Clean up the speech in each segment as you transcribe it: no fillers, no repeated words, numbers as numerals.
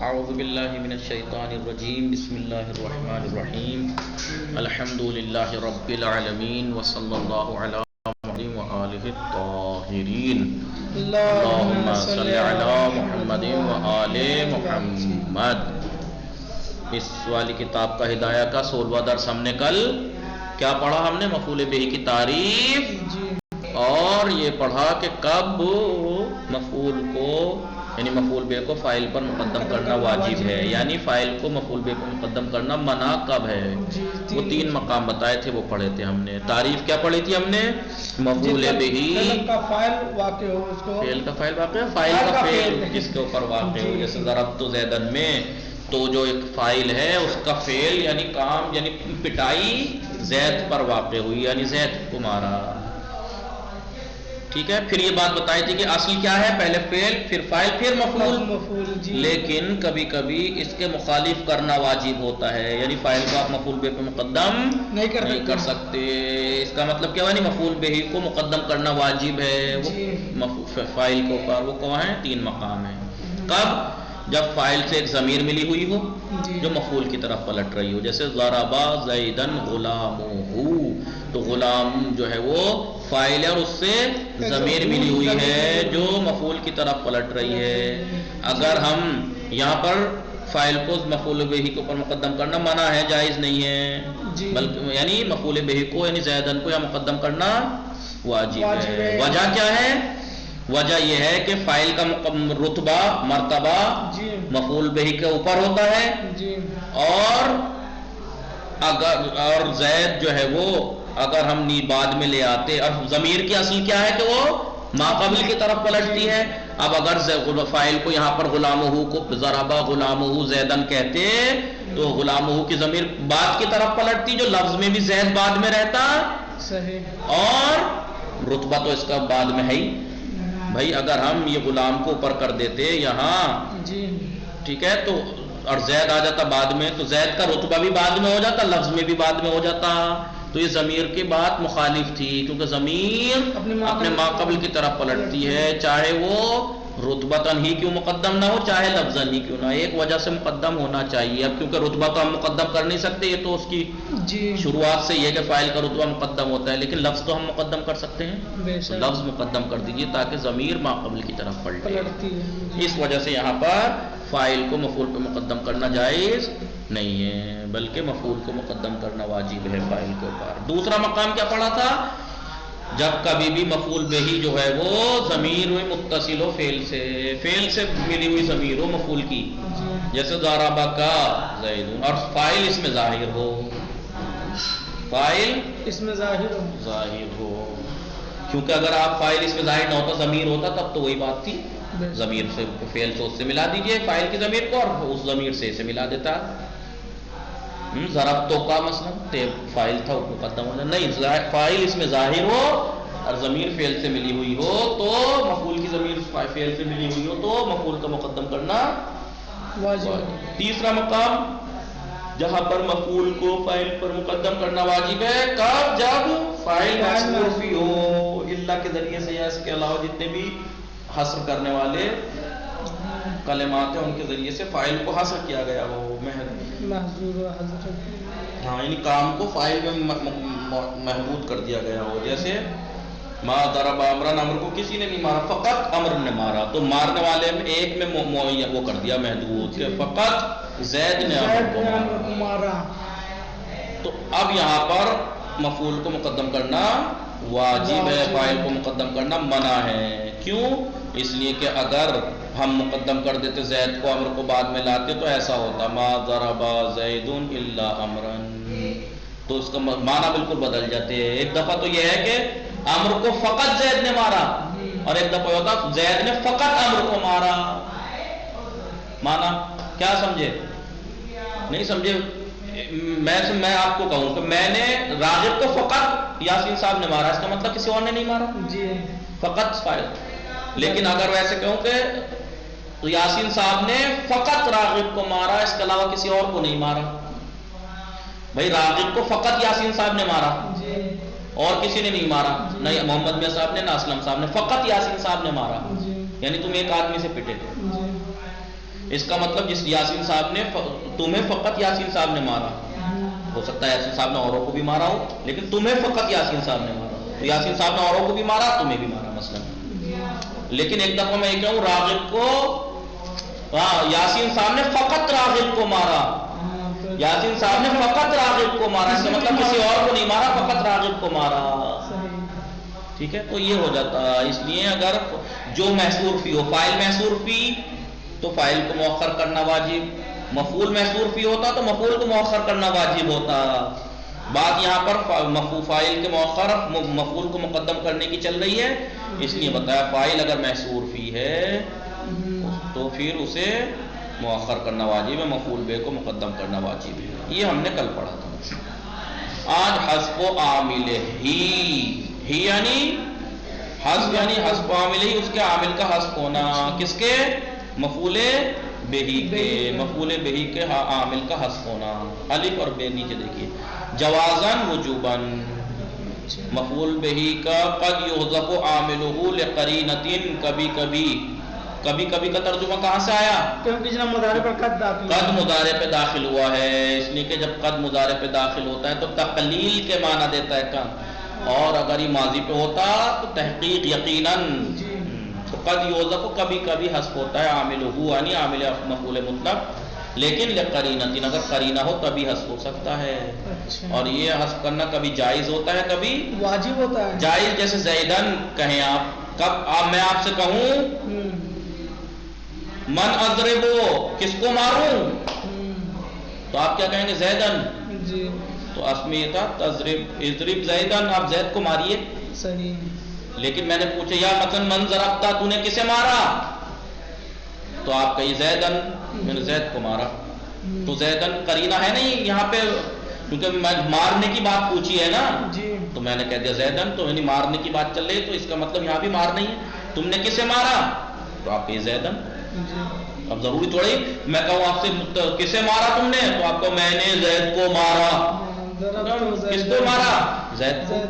اعوذ باللہ من الشیطان الرجیم بسم اللہ الرحمن الرحیم الحمد للہ رب العالمین وصلی اللہ علی محمد وآلہ الطاہرین اللہم صلی علی محمد وآل محمد۔ اس والی کتاب کا ہدایہ کا 16واں درس ہم نے کل کیا پڑھا؟ ہم نے مفعول بہ کی تعریف اور یہ پڑھا کہ کب مفعول کو یعنی مفعول بہ کو فاعل پر مقدم کرنا واجب ہے، یعنی فاعل کو مفعول بہ پر مقدم کرنا منع کب ہے۔ وہ 3 مقام بتائے تھے، وہ پڑھے تھے ہم نے۔ تعریف کیا پڑھی تھی ہم نے؟ مفعول بہ فعل کا فاعل واقع ہو، اس کو فعل کا فاعل واقع ہے، فاعل کا فعل کس کے اوپر واقع ہو، جیسے ضربت زیدن میں تو جو ایک فاعل ہے اس کا فعل یعنی کام یعنی پٹائی زید پر واقع ہوئی، یعنی زید کو مارا۔ ٹھیک ہے، پھر یہ بات بتائی تھی کہ اصل کیا ہے؟ پہلے فعل پھر فاعل پھر مفعول، لیکن کبھی کبھی اس کے مخالف کرنا واجب ہوتا ہے، یعنی فاعل کو آپ مفعول بہ پہ مقدم نہیں کر سکتے۔ اس کا مطلب کیا ہے؟ مفعول بہ کو مقدم کرنا واجب ہے وہ فاعل کے اوپر۔ وہ کہاں ہیں؟ 3 مقام ہیں۔ کب؟ جب فاعل سے ایک ضمیر ملی ہوئی ہو جو مفعول کی طرف پلٹ رہی ہو، جیسے ضربا زیدن غلامہ، تو غلام جو ہے وہ فاعل ہے اور اس سے ضمیر ملی ہوئی ہے جو مفعول کی طرف پلٹ رہی ہے۔ اگر ہم یہاں پر فاعل کو مفعول بہ کے اوپر مقدم کرنا منع ہے، جائز نہیں ہے، بلکہ یعنی مفعول بہ کو یعنی زیدن کو یا مقدم کرنا واجب ہے۔ وجہ کیا ہے؟ وجہ یہ ہے کہ فاعل کا رتبہ مرتبہ مفعول بہ کے اوپر ہوتا ہے، اور زید جو ہے وہ اگر ہم بعد میں لے آتے، اور ضمیر کی اصل کیا ہے کہ وہ ما قبل کی طرف پلٹتی ہے۔ اب اگر فاعل کو یہاں پر غلامہ کو ضربا غلامہ زیدن کہتے تو غلامہ کی ضمیر بعد کی طرف پلٹتی، جو لفظ میں بھی زید بعد میں رہتا صحیح، اور رتبہ تو اس کا بعد میں ہے ہی۔ بھائی اگر ہم یہ غلام کو اوپر کر دیتے یہاں، ٹھیک ہے، تو اور زید آ جاتا بعد میں، تو زید کا رتبہ بھی بعد میں ہو جاتا، لفظ میں بھی بعد میں ہو جاتا، تو یہ ضمیر کی بات مخالف تھی، کیونکہ ضمیر اپنے ما قبل کی طرف پلٹتی ہے، چاہے وہ رتبتاً ہی کیوں مقدم نہ ہو، چاہے لفظاً ہی کیوں نہ، ایک وجہ سے مقدم ہونا چاہیے۔ اب کیونکہ رتبہ تو ہم مقدم کر نہیں سکتے، یہ تو اس کی شروعات سے یہ کہ فاعل کا رتبہ مقدم ہوتا ہے، لیکن لفظ تو ہم مقدم کر سکتے ہیں، لفظ مقدم کر دیجئے تاکہ ضمیر ما قبل کی طرف پلٹے۔ اس وجہ سے یہاں پر فاعل کو مفعول پہ مقدم کرنا جائز نہیں ہے، بلکہ مفعول کو مقدم کرنا واجب ہے فاعل کے اوپر۔ دوسرا مقام کیا پڑھا تھا؟ جب کبھی بھی مفعول بہ جو ہے وہ ضمیر ہوئی متصل ہو فعل سے ملی ہوئی ضمیر ہو مفعول کی، جیسے ضربا کا زید، اور فاعل اس میں ظاہر ہو، فاعل اس میں ظاہر ہو، کیونکہ اگر آپ فاعل اس میں ظاہر نہ ہوتا ضمیر ہوتا تب تو وہی بات تھی، ضمیر سے فعل سے اس سے ملا دیجئے فاعل کی ضمیر کو، اور اس ضمیر سے اسے ملا دیتا۔ ضربتوں کا مثلا فاعل تھا مقدم ہونا نہیں، فاعل اس میں ظاہر ہو اور ضمیر فعل سے ملی ہوئی ہو تو مفعول کی ضمیر فعل سے ملی ہوئی ہو تو مفعول کا مقدم کرنا واجب۔ تیسرا مقام جہاں پر مفعول کو فاعل پر مقدم کرنا واجب ہے، کب؟ جب فاعل محذوف ہو، الا کے ذریعے سے یا اس کے علاوہ جتنے بھی حصر کرنے والے کلمات ہیں ان کے ذریعے سے فاعل کو حصر کیا گیا ہو، ہاں یعنی کام کو فاعل میں محدود کر دیا گیا ہو، جیسے ما ضرب امرن، امر کو کسی نے نہیں مارا، فقط امر نے مارا، تو مارنے والے میں ایک میں وہ کر دیا محدود کہ فقط زید نے امر کو مارا، تو اب یہاں پر مفعول کو مقدم کرنا واجب ہے، فاعل کو مقدم کرنا منع ہے۔ کیوں؟ اس لیے کہ اگر ہم مقدم کر دیتے زید کو امر کو بعد میں لاتے تو ایسا ہوتا ما ضرب زید الا امرا، تو اس کا معنی بالکل بدل جاتے ہیں۔ ایک دفعہ تو یہ ہے کہ امر کو فقط زید نے مارا، اور ایک دفعہ ہوتا زید نے فقط امر کو مارا، معنی کیا سمجھے؟ نہیں سمجھے؟ میں آپ کو کہوں کہ میں نے راغب کو فقط یاسین صاحب نے مارا، اس کا مطلب کسی اور نے نہیں مارا، فقط فاعل۔ لیکن اگر ویسے کہوں کہ یاسین صاحب نے فقط راغب کو مارا، اس کے علاوہ کسی اور کو نہیں مارا، بھائی راغب کو فقط یاسین صاحب نے مارا اور کسی نے نہیں مارا، نہ محمد میاں صاحب نے نہ اسلم صاحب نے، فقط یاسین صاحب نے مارا، یعنی تم ایک آدمی سے پٹے تھے، اس کا مطلب جس یاسین صاحب نے تمہیں فقط یاسین صاحب نے مارا، ہو سکتا ہے یاسین صاحب نے اوروں کو بھی مارا ہو، لیکن تمہیں فقط یاسین صاحب نے مارا، تو یاسین صاحب نے اوروں کو بھی مارا، تمہیں بھی مارا مثلا. لیکن ایک دفعہ میں یہ کہوں راغب کو، یاسین صاحب نے فقط راغب کو مارا، یاسین صاحب نے فقط راغب کو مارا، اس کا مطلب کسی اور کو نہیں مارا، فقط راغب کو مارا. ٹھیک ہے، تو یہ ہو جاتا. اس لیے اگر جو محصور فی ہو، فاعل محصور فی تو فاعل کو مؤخر کرنا واجب، مفعول محصور فی ہوتا تو مفعول کو مؤخر کرنا واجب ہوتا. بات یہاں پر فاعل کے مؤخر مفعول کو مقدم کرنے کی چل رہی ہے، اس لیے بتایا فاعل اگر محصور فی ہے تو پھر اسے مؤخر کرنا واجب ہے، مفعول بے کو مقدم کرنا واجب ہے. یہ ہم نے کل پڑھا تھا. آج حذف و عامل ہی یعنی حذف عامل ہی، اس کے عامل کا حذف ہونا، کس کے؟ مفعول بہی کے، مفعول بہی کے عامل کا حذف ہونا. الف اور بے نیچے دیکھیے. جوازن وجوبن، مفعول بہی کا قد یحذف عاملہ لقرینۃ، کبھی کبھی کا ترجمہ کہاں سے آیا؟ کیونکہ جناب مضارع پر قد مضارع پہ داخل ہوا ہے، اس لیے کہ جب قد مضارع پہ داخل ہوتا ہے تو تقلیل کے معنی دیتا ہے کم، اور اگر یہ ماضی پہ ہوتا تو تحقیق یقیناً. تو قد یحذف کبھی کبھی حذف ہوتا ہے عاملہ، یعنی عامل مفعول مطلق، لیکن لقرینۃ اگر قرینہ ہو تبھی حذف ہو سکتا ہے. اور یہ حذف کرنا کبھی جائز ہوتا ہے کبھی واجب ہوتا ہے. جائز جیسے زیدن کہیں آپ، کب میں آپ سے کہوں من اضربو، کس کو ماروں، تو آپ کیا کہیں گے؟ زیدن. جی تو اصل میں یہ تھا تضرب، اضرب زیدن، آپ زید کو ماریے. صحیح. لیکن میں نے پوچھا یا مثلا من ضربتا، تو نے کسے مارا، تو آپ کہیے زیدن، میں نے زید کو مارا. تو زیدن قرینہ ہے نہیں یہاں پہ، کیونکہ مارنے کی بات پوچھی ہے نا، تو میں نے کہہ دیا زیدن، تو یعنی مارنے کی بات چل رہی ہے، تو اس کا مطلب یہاں بھی مار نہیں ہے. تم نے کسے مارا، تو آپ کہیے زیدن. اب ضروری تھوڑی میں کہوں آپ سے کسے مارا تم نے، تو آپ کو میں نے زید کو مارا. کس کو مارا؟ زید کو.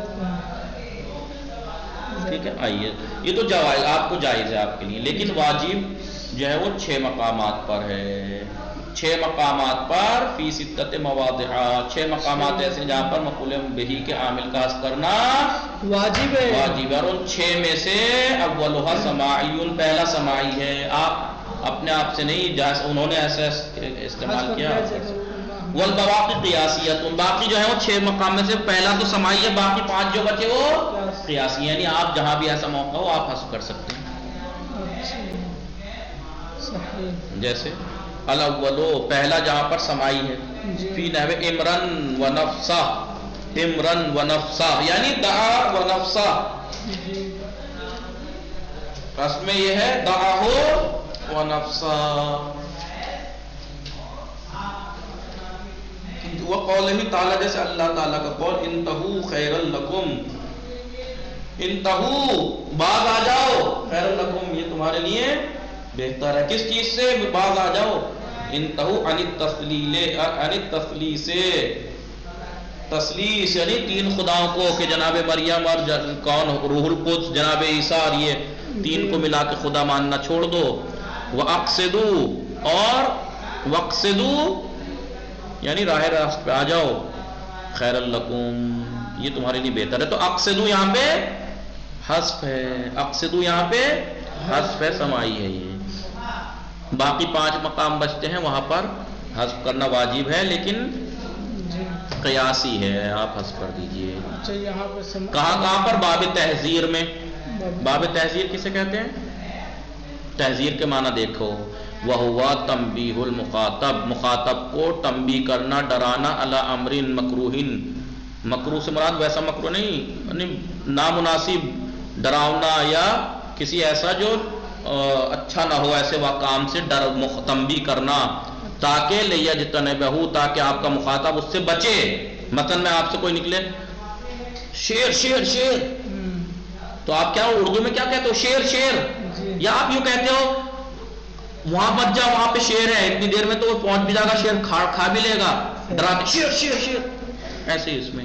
ٹھیک ہے. آئیے، یہ تو جائز، آپ کو جائز ہے آپ کے لیے، لیکن واجب جو ہے وہ 6 مقامات پر ہے. 6 مقامات پر فی ستۃ مواضع، 6 مقامات ایسے جہاں پر مفعول بہ کے عامل کا حذف کرنا واجب ہے. واجب ہے. اور ان 6 میں سے اولھا سماعی، پہلا سماعی ہے. آپ اپنے آپ سے نہیں، جیسے انہوں نے ایسا استعمال کیا. والبواقی قیاسیت، باقی جو ہے وہ 6 مقام میں سے پہلا تو سماعی ہے، باقی 5 جو بچے وہ قیاسی، یعنی آپ جہاں بھی ایسا موقع ہو آپ حذف کر سکتے ہیں. جیسے الاولو، پہلا جہاں پر سماعی ہے، فی نحو امرن و نفسہ، امرن و نفسہ یعنی دعا و نفسہ. اس میں یہ ہے دعا ہو و نفسہ. وقولہ تعالیٰ، جیسے اللہ تعالیٰ کا قول انتہو خیر لکم، انتہو باز آ جاؤ، خیر لکم یہ تمہارے لیے بہتر ہے. کس چیز سے باز آ جاؤ؟ انتہو عن التثلیل، عن التثلیث، تثلیث یعنی 3 خداؤں کو، کہ جناب مریم اور کون روح القدس جناب عیسیٰ، اور یہ 3 کو ملا کے خدا ماننا چھوڑ دو. وَأَقْصِدُوا، اور وَأَقْصِدُوا یعنی راہ راست پہ آ جاؤ، خیر لکم یہ تمہارے لیے بہتر ہے. تو اقصدوا یہاں پہ حذف ہے، اقصدوا یہاں پہ حذف ہے، سماعی ہے. یہ باقی 5 مقام بچتے ہیں، وہاں پر حذف کرنا واجب ہے، لیکن قیاسی ہے، آپ حذف کر دیجئے. کہاں پر؟ باب تحذیر میں. باب تحذیر کسے کہتے ہیں؟ تحذیر کے معنی دیکھو، وَهُوَ تَنْبِيهُ الْمُخَاطَب، مخاطب کو تنبیہ کرنا، ڈرانا، علی امر مکروہ، مکروہ سے مراد ویسا مکروہ نہیں، یعنی نامناسب ڈراؤنا یا کسی ایسا جو اچھا نہ ہو، ایسے کام سے تنبیہ کرنا، تاکہ لیجتنبہ، تاکہ آپ کا مخاطب اس سے بچے. مثلا میں آپ سے کوئی نکلے شیر شیر شیر، تو آپ کیا اردو میں کیا کہتے ہو؟ شیر شیر. یا آپ یوں کہتے ہو وہاں بچ جا، وہاں پہ شیر ہے، اتنی دیر میں تو وہ پہنچ بھی جائے گا، شیر کھا بھی لے گا، ڈراتے شیر شیر شیر. ایسے اس میں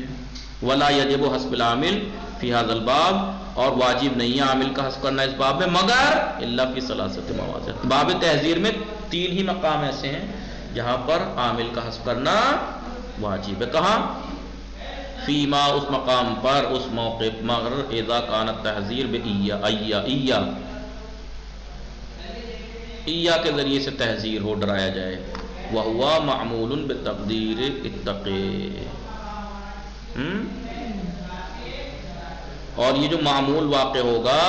ولا یجب حذف العامل فی ھذا الباب، اور واجب نہیں ہے عامل کا حذف کرنا اس باب میں، مگر الا فی ثلاثۃ مواضع، باب تحذیر میں 3 ہی مقام ایسے ہیں جہاں پر عامل کا حذف کرنا واجب ہے. کہاں؟ فیما اس مقام پر اس موقع مگر اذا کانت تحذیر بیا ایا کے ذریعے سے تحذیر ہو، ڈرایا جائے. وہوا معمول بتقدیر اتقی. اور یہ جو معمول واقع ہوگا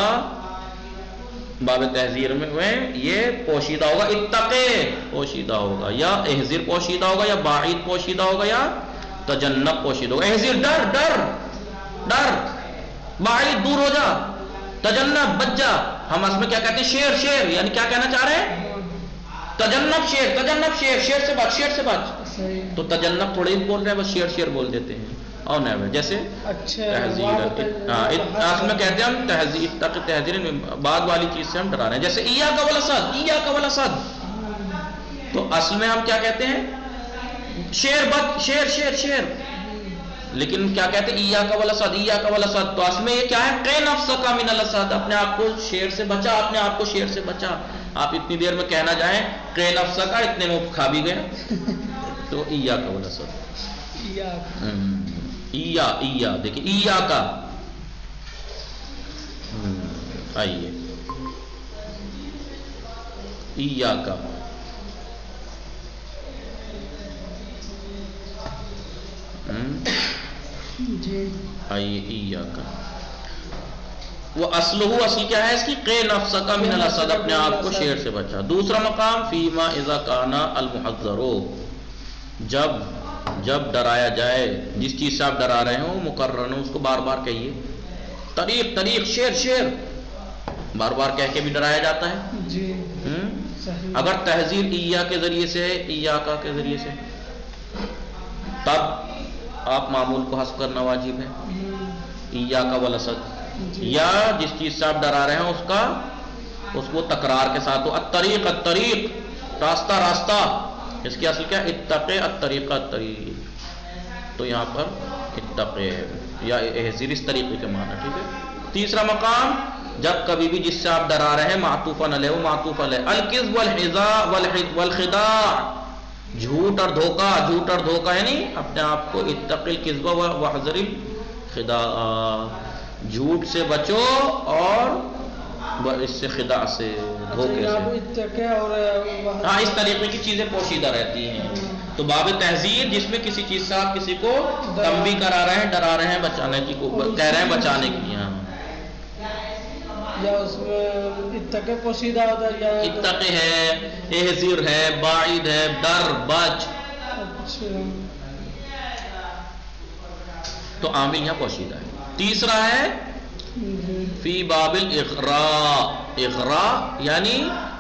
باب تحذیر میں یہ پوشیدہ ہوگا، اتقی پوشیدہ ہوگا، یا احذر پوشیدہ ہوگا، یا بعید پوشیدہ ہوگا، یا تجنب پوشیدہ ہوگا. احذر ڈر ڈر ڈر، بعید دور ہو جا، تجنب بچ جا. ہم اس میں کیا کہتے ہیں؟ شیر شیر، یعنی کیا کہنا چاہ رہے ہیں؟ تجنب شیر، تجنب شیر، شیر سے بچ، شیر سے بچ. تو تجنب تھوڑے ہی بول رہے ہیں، بس شیر شیر بول دیتے ہیں. اور نہیں جیسے تحذیر، اصل میں کہتے ہیں ہم تحذیر تک، تحذیر بعد والی چیز سے ہم ڈرا رہے ہیں. جیسے ایاک والاسد، ایاک والاسد، تو اصل میں ہم کیا کہتے ہیں؟ شیر بچ، شیر شیر شیر. لیکن کیا کہتے ہیں؟ ایاک والاسد، ایاک والاسد. تو اصل میں یہ کیا ہے؟ قِ نفسک من الاسد، اپنے آپ کو شیر سے بچا، اپنے آپ کو شیر سے بچا. آپ اتنی دیر میں کہنا جائیں قِ نفسک، اتنے میں کھا بھی گئے. تو ایاک والاسد، ایا دیکھیں، ایا کا آئیے، ایا کا آئیے، ایا کا وہ اصل کیا ہے اس کی؟ قِ نفسک من الاسد، اپنے آپ کو شیر سے بچا. دوسرا مقام فیما اذا کان المحذر، جب ڈرایا جائے، جس چیز سے آپ ڈرا رہے ہوں مقرر اس کو بار بار کہیے. طریق طریق، شیر شیر، بار بار کہہ کے بھی ڈرایا جاتا ہے جی. اگر تحذیر ایا کے ذریعے سے ہے، ایاکا کے ذریعے سے، تب آپ معمول کو حذف کرنا واجب ہے. ایاکا والاسد، یا جس چیز سے آپ ڈرا رہے ہیں اس کو تکرار کے ساتھ. تو الطریق، الطریق، راستہ راستہ، اس کی اصل کیا؟ اتقی الطریق الطریق. تو یہاں پر اتقی یا احذر اس طریقے کے معنی. ٹھیک ہے. تیسرا مقام جب کبھی بھی جس سے آپ ڈرا رہے ہیں معطوفاً علیہ، معطوف علیہ. الکذب والخداع، جھوٹ اور دھوکہ، جھوٹ اور دھوکہ یعنی اپنے آپ کو اتقی الکذب واحذر الخداع، جھوٹ سے بچو اور اس سے خداع سے، دھوکے سے. ہاں، اس طریقے کی چیزیں پوشیدہ رہتی ہیں. تو باب تحذیر جس میں کسی چیز سے آپ کسی کو تنبیہ کرا رہے ہیں، ڈرا رہے ہیں، بچانے کی کہہ رہے ہیں، بچانے کی. ہاں، یا اس میں اتقی پوشیدہ ہوتا ہے، یا اتقی ہے، احذر ہے، بعید ہے، ڈر، بچ. تو عامل یہاں پوشیدہ ہے. تیسرا ہے فی باب الاغراء، اغراء یعنی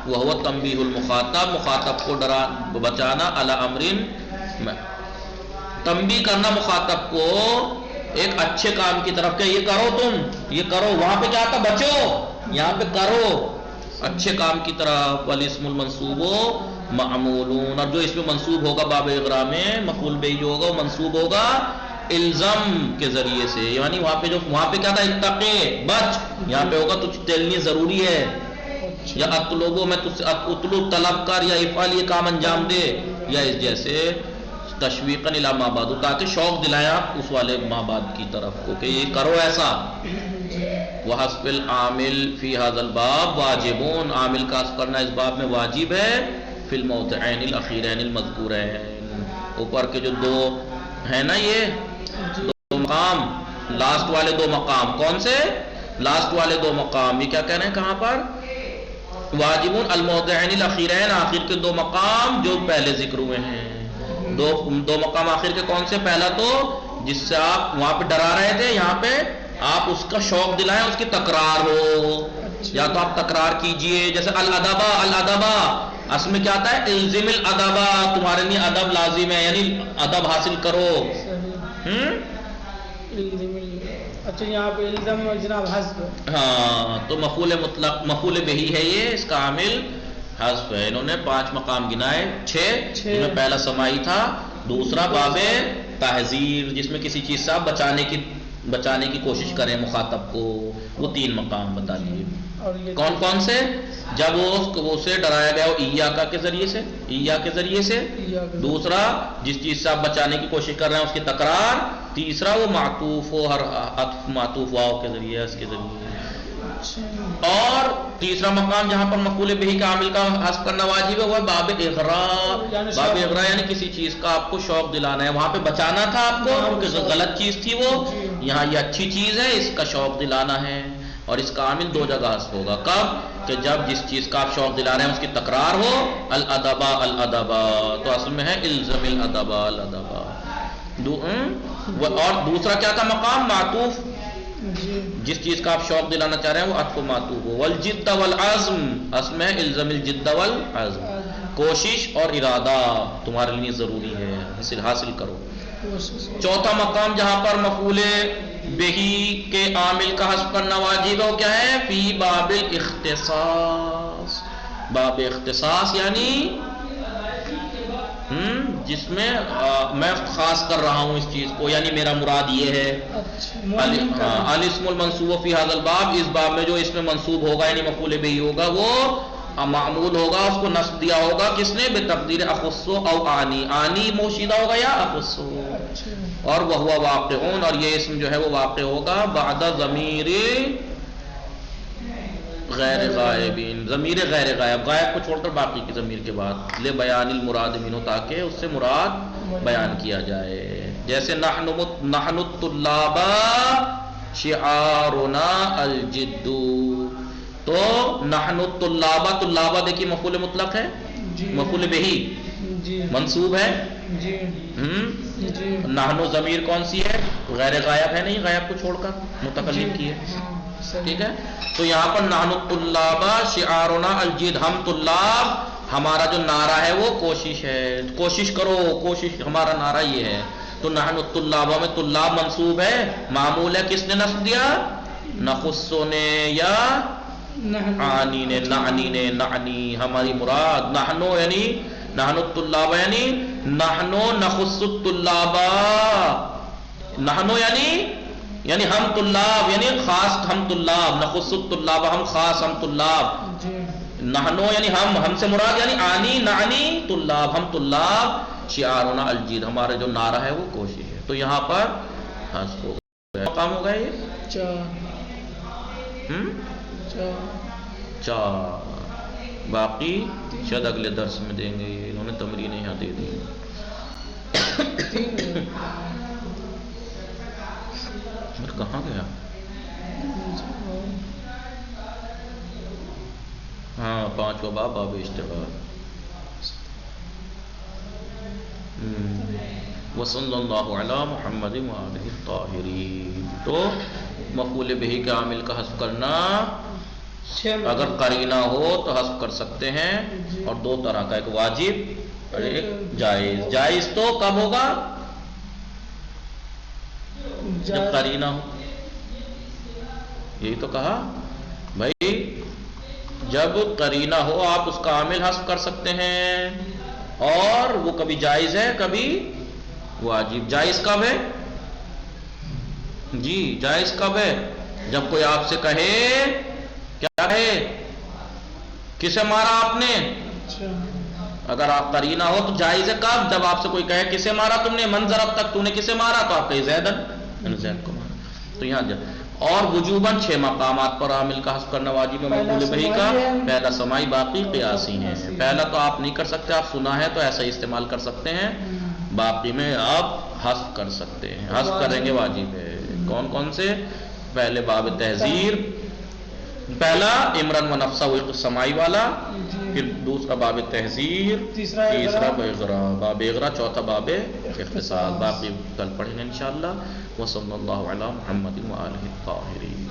وہو تنبیہ المخاطب، مخاطب کو ڈرا بچانا، علی امرن، تنبیہ کرنا مخاطب کو ایک اچھے کام کی طرف کہ یہ کرو، تم یہ کرو. وہاں پہ کیا تھا؟ بچو، یہاں پہ کرو اچھے کام کی طرف. والاسم المنصوب معمولون، اور جو اس میں منصوب ہوگا باب اغراء میں، مفعول بہ جو ہوگا وہ منصوب ہوگا الزم کے ذریعے سے. یعنی وہاں پہ کیا تھا؟ اتقی، بچ. یہاں پہ ہوگا تجھ تیلنی ضروری ہے، یا اطلبو میں تجھ سے اطلب، طلب کر، یا افعال یہ کام انجام دے، یا اس جیسے تشویقاً الی ما بعد، تاکہ شوق دلایا اس والے ما بعد کی طرف کو کہ یہ کرو ایسا. وحذف العامل فی ھذا الباب واجبون، عامل کا حذف کرنا اس باب میں واجب ہے. فی الموضعین الاخیرین المذکورین، اوپر کے جو دو ہے نا، یہ دو مقام، لاسٹ والے دو مقام. کون سے؟ لاسٹ والے دو مقام. یہ کیا کہہ رہے ہیں کہاں پر؟ واجبون الموضعین الاخیرین، آخر کے دو مقام جو پہلے ذکر ہوئے ہیں. دو مقام آخر کے کون سے؟ پہلا تو جس سے آپ وہاں پہ ڈرا رہے تھے، یہاں پہ آپ اس کا شوق دلائیں، اس کی تکرار ہو، یا تو آپ تکرار کیجئے. جیسے الادبا، الادبا اصل میں کیا آتا ہے؟ الزم الادبا، تمہارے لیے ادب لازم ہے، یعنی ادب حاصل کرو. اچھا، یہاں پہ الزم جناب حذف. ہاں، تو مفعول مطلق، مفعول بہی ہے یہ، اس کا عامل حذف ہے. انہوں نے 5 مقام گنائے، 6 جن میں پہلا سماعی تھا، دوسرا باب تحذیر جس میں کسی چیز سے آپ بچانے کی بچانے کی کوشش کریں مخاطب کو، وہ 3 مقام بتا دیے۔ اور یہ کون کون سے؟ جب وہ اسے ڈرایا گیا وہ ایاکا کے ذریعے سے، ایا کے ذریعے سے، دوسرا جس چیز سے آپ بچانے کی کوشش کر رہے ہیں اس کی تکرار، تیسرا وہ معطوف ہو، ہر عطف معطوف واو کے ذریعے، اس کے ذریعے۔ اور تیسرا مقام جہاں پر مفعول بہ کا عامل کا حذف کرنا واجب ہے وہ ہے باب اغراء۔ باب اغراء یعنی کسی چیز کا آپ کو شوق دلانا ہے، وہاں پہ بچانا تھا آپ کو کہ غلط چیز تھی وہ، یہاں یہ اچھی چیز ہے اس کا شوق دلانا ہے، اور اس کا عامل 2 جگہ حذف ہوگا۔ کب؟ کہ جب جس چیز کا آپ شوق دلا رہے ہیں اس کی تکرار ہو، الادبا الادبا، تو اصل میں ہے الزم الادبا الادبا۔ اور دوسرا کیا تھا مقام؟ معطوف، جس چیز کا آپ شوق دلانا چاہ رہے ہیں وہ عطف معطوف ہو۔ والجد والعزم، اصل میں الزم الجد والعزم، کوشش اور ارادہ تمہارے لیے ضروری ہے، حاصل کرو۔ چوتھا مقام جہاں پر مفعول بہی کے عامل کا حذف کرنا واجب ہے وہ کیا ہے؟ فی باب الاختصاص، باب اختصاص یعنی جس میں میں خاص کر رہا ہوں اس چیز کو، یعنی میرا مراد یہ ہے۔ الاسم المنصوب فی ھذا الباب، اس باب میں جو اس میں منصوب ہوگا یعنی مفعول بہی ہوگا وہ معمول ہوگا، اس کو نصب دیا ہوگا کس نے؟ بتقدیر اخص او آنی، آنی موشیدہ ہوگا یا اخص، اور وہ واقعون، اور یہ اسم جو ہے وہ واقع ہوگا بعد ضمیر غیر غائبین، ضمیر غیر غائب، غائب کو چھوڑ کر باقی کی ضمیر کے بعد، لے بیان المراد منہ، تاکہ اس سے مراد بیان کیا جائے۔ جیسے نحن الطلاب شعارنا الجد، تو نحن الطلاب، طلابہ دیکھیے مفعول مطلق ہے، مفعول بہی منصوب ہے، نحن ضمیر کون سی ہے؟ غیر غائب ہے، نہیں غائب کو چھوڑ کر متکلم کی ہے، ٹھیک ہے۔ تو یہاں پر نحن الطلاب شعارنا الجد، ہم طلاب، ہمارا جو نعرہ ہے وہ کوشش ہے، کوشش کرو، کوشش ہمارا نعرہ یہ ہے۔ تو نحن الطلاب میں طلاب منصوب ہے، معمول ہے کس نے نصب دیا؟ نخصو نے یا آنی نے، نعنی نے، نعنی ہماری مراد، نحنو یعنی نحن الطلاب یعنی نحنو نخص الطلاب، نحنو یعنی ہم طلاب، یعنی خاص ہم طلاب، نخص الطلاب ہم خاص ہم طلاب، نحنو یعنی ہم سے مراد یعنی آنی نعنی طلاب، ہم طلاب، شعارنا الجید ہمارا جو نعرہ ہے وہ کوشش ہے۔ تو یہاں پر مقام ہوگا یہ 4، باقی شاید اگلے درس میں دیں گے، انہوں نے تمرینیں یہاں دے دی۔ کہاں گیا؟ ہاں 5واں باب، باب اشتغال۔ وصلی اللہ علی محمد وآلہ الطاہرین۔ تو مفعول بہ کے عامل کا حذف کرنا اگر قرینہ ہو تو حذف کر سکتے ہیں، اور 2 طرح کا، ایک واجب اور ایک جائز۔ جائز تو کب ہوگا؟ جب قرینہ ہو، یہی تو کہا بھائی، جب قرینہ ہو آپ اس کا عامل حذف کر سکتے ہیں، اور وہ کبھی جائز ہے کبھی واجب۔ جائز کب ہے؟ جی جائز کب ہے؟ جب کوئی آپ سے کہے، کیا کہے؟ کسے مارا آپ نے؟ اگر آپ قرینہ ہو تو جائز ہے کب؟ جب آپ سے کوئی کہے کسے مارا تم نے، من ضرب تک تو نے کسے مارا، تو آپ کہیں زیدن، زید کو مارا۔ تو یہاں اور وجوباً 6 مقامات پر عامل کا حذف کرنا واجب ہے مفعول بہ کا۔ پہلا سماعی، باقی قیاسی ہیں۔ پہلا تو آپ نہیں کر سکتے، آپ سنا ہے تو ایسا ہی استعمال کر سکتے ہیں، باقی میں آپ حذف کر سکتے ہیں، حذف کریں گے واجب ہے۔ کون کون سے؟ پہلے باب تحذیر، پہلا عمران و نفسہ وہ سماعی والا، پھر دوسرا باب تحذیر، تیسرا باب اغراء، چوتھا باب اختصاص۔ باقی کل پڑھیں گے انشاءاللہ۔ وصلی اللہ علی محمد وآلہ الطاہرین۔